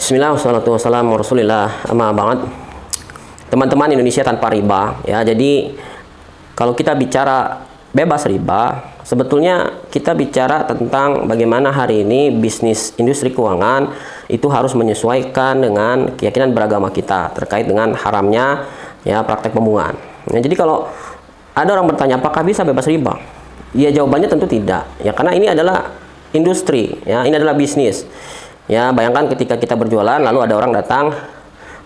Bismillah, wassalatu wassalamu rasulillah, amma ba'd. Teman-teman Indonesia tanpa riba, ya. Jadi kalau kita bicara bebas riba, sebetulnya kita bicara tentang bagaimana hari ini bisnis industri keuangan itu harus menyesuaikan dengan keyakinan beragama kita terkait dengan haramnya ya praktek pembungan. Ya, jadi kalau ada orang bertanya apakah bisa bebas riba? Ya jawabannya tentu tidak. Ya karena ini adalah industri, ya ini adalah bisnis. Ya, bayangkan ketika kita berjualan lalu ada orang datang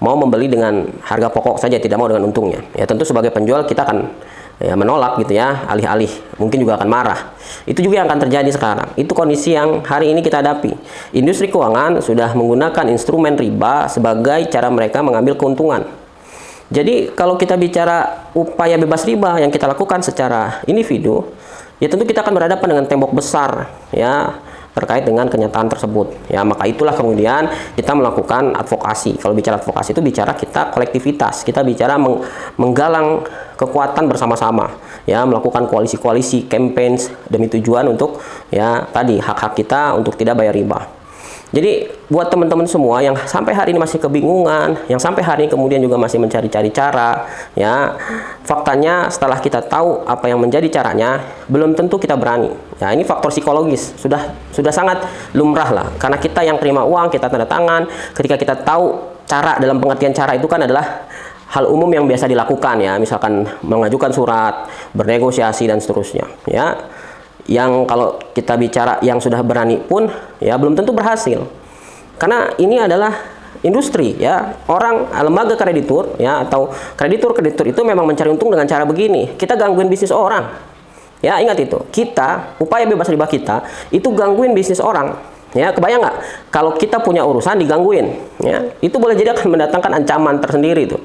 mau membeli dengan harga pokok saja, tidak mau dengan untungnya. Ya, tentu sebagai penjual kita akan ya menolak gitu ya, alih-alih mungkin juga akan marah. Itu juga yang akan terjadi sekarang. Itu kondisi yang hari ini kita hadapi. Industri keuangan sudah menggunakan instrumen riba sebagai cara mereka mengambil keuntungan. Jadi, kalau kita bicara upaya bebas riba yang kita lakukan secara individu, ya tentu kita akan berhadapan dengan tembok besar ya terkait dengan kenyataan tersebut. Ya, maka itulah kemudian kita melakukan advokasi. Kalau bicara advokasi itu bicara kita kolektivitas, kita bicara menggalang kekuatan bersama-sama, ya melakukan koalisi-koalisi, campaigns demi tujuan untuk ya tadi hak-hak kita untuk tidak bayar riba. Jadi buat teman-teman semua yang sampai hari ini masih kebingungan, yang sampai hari ini kemudian juga masih mencari-cari cara, ya faktanya setelah kita tahu apa yang menjadi caranya, belum tentu kita berani. Ya ini faktor psikologis, sudah sangat lumrah lah. Karena kita yang terima uang, kita tanda tangan, ketika kita tahu cara, dalam pengertian cara itu kan adalah hal umum yang biasa dilakukan ya, misalkan mengajukan surat, bernegosiasi dan seterusnya, ya. Yang kalau kita bicara yang sudah berani pun ya belum tentu berhasil, karena ini adalah industri ya, orang lembaga kreditur ya atau kreditur itu memang mencari untung dengan cara begini, kita gangguin bisnis orang ya. Ingat itu, kita upaya bebas riba kita itu gangguin bisnis orang ya. Kebayang nggak kalau kita punya urusan digangguin ya, itu boleh jadi akan mendatangkan ancaman tersendiri itu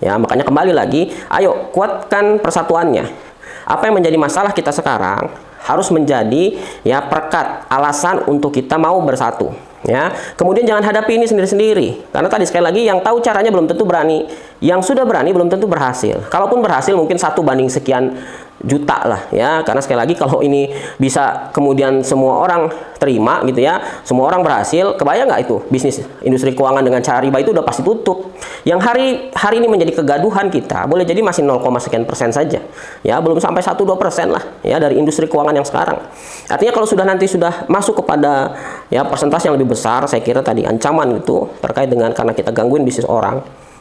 ya. Makanya kembali lagi, ayo kuatkan persatuannya. Apa yang menjadi masalah kita sekarang harus menjadi ya perekat alasan untuk kita mau bersatu ya. Kemudian jangan hadapi ini sendiri-sendiri, karena tadi sekali lagi yang tahu caranya belum tentu berani, yang sudah berani belum tentu berhasil. Kalaupun berhasil mungkin 1 banding sekian juta lah ya, karena sekali lagi kalau ini bisa kemudian semua orang terima gitu ya, semua orang berhasil, kebayang nggak itu bisnis industri keuangan dengan cara riba itu udah pasti tutup. Yang hari ini menjadi kegaduhan kita boleh jadi masih 0, sekian persen saja ya, belum sampai 1-2% lah ya dari industri keuangan yang sekarang. Artinya kalau sudah nanti sudah masuk kepada ya persentase yang lebih besar, saya kira tadi ancaman itu terkait dengan karena kita gangguin bisnis orang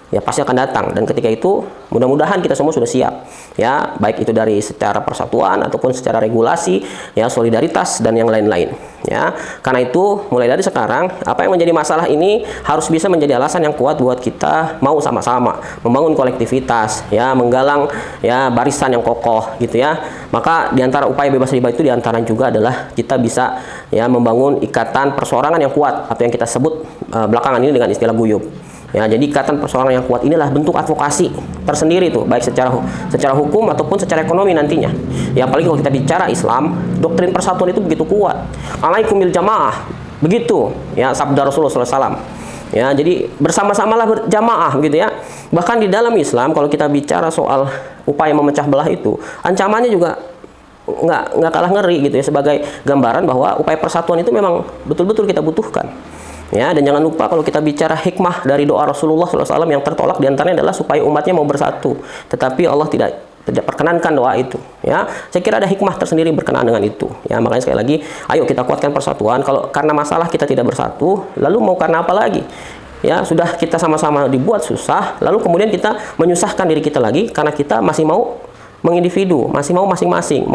ya pasti akan datang. Dan ketika itu mudah-mudahan kita semua sudah siap ya, baik itu dari secara persatuan ataupun secara regulasi ya, solidaritas dan yang lain-lain ya. Karena itu mulai dari sekarang apa yang menjadi masalah ini harus bisa menjadi alasan yang kuat buat kita mau sama-sama membangun kolektivitas ya, menggalang ya barisan yang kokoh gitu ya. Maka diantara upaya bebas riba itu diantara juga adalah kita bisa ya membangun ikatan perseorangan yang kuat atau yang kita sebut belakangan ini dengan istilah guyub. Ya, jadi ikatan perseorangan yang kuat inilah bentuk advokasi tersendiri tuh, baik secara hukum ataupun secara ekonomi nantinya. Ya, apalagi kalau kita bicara Islam, doktrin persatuan itu begitu kuat. Alaikum bil jamaah. Begitu ya sabda Rasulullah SAW. Ya, jadi bersama-samalah berjamaah gitu ya. Bahkan di dalam Islam kalau kita bicara soal upaya memecah belah itu, ancamannya juga nggak kalah ngeri gitu ya, sebagai gambaran bahwa upaya persatuan itu memang betul-betul kita butuhkan. Ya, dan jangan lupa kalau kita bicara hikmah dari doa Rasulullah SAW yang tertolak diantaranya adalah supaya umatnya mau bersatu, tetapi Allah tidak perkenankan doa itu. Ya, saya kira ada hikmah tersendiri berkenaan dengan itu. Ya, makanya sekali lagi, ayo kita kuatkan persatuan. Kalau karena masalah kita tidak bersatu, lalu mau karena apa lagi? Ya, sudah kita sama-sama dibuat susah, lalu kemudian kita menyusahkan diri kita lagi karena kita masih mau mengindividu, masih mau masing-masing,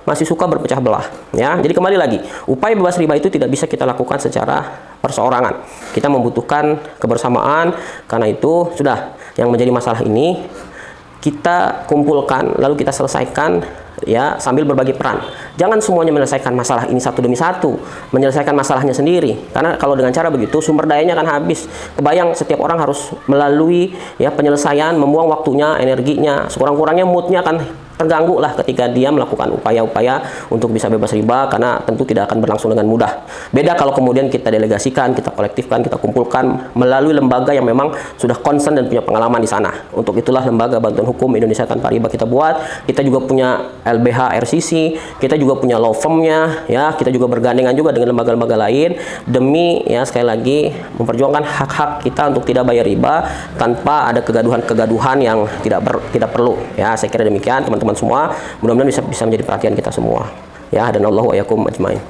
masih suka berpecah belah ya. Jadi kembali lagi, upaya bebas riba itu tidak bisa kita lakukan secara perseorangan. Kita membutuhkan kebersamaan. Karena itu sudah yang menjadi masalah ini kita kumpulkan lalu kita selesaikan ya sambil berbagi peran. Jangan semuanya menyelesaikan masalah ini satu demi satu, menyelesaikan masalahnya sendiri. Karena kalau dengan cara begitu sumber dayanya akan habis. Kebayang setiap orang harus melalui ya penyelesaian, membuang waktunya, energinya, sekurang-kurangnya moodnya akan terganggu lah ketika dia melakukan upaya-upaya untuk bisa bebas riba, karena tentu tidak akan berlangsung dengan mudah. Beda kalau kemudian kita delegasikan, kita kolektifkan, kita kumpulkan melalui lembaga yang memang sudah concern dan punya pengalaman di sana. Untuk itulah Lembaga Bantuan Hukum Indonesia Tanpa Riba kita buat. Kita juga punya LBH RCC, kita juga punya law firm-nya, ya, kita juga bergandengan juga dengan lembaga-lembaga lain demi, ya, sekali lagi memperjuangkan hak-hak kita untuk tidak bayar riba tanpa ada kegaduhan-kegaduhan yang tidak perlu. Ya, saya kira demikian teman-teman semua. Mudah-mudahan bisa menjadi perhatian kita semua. Ya, dan Allahu wa yakum ajmain.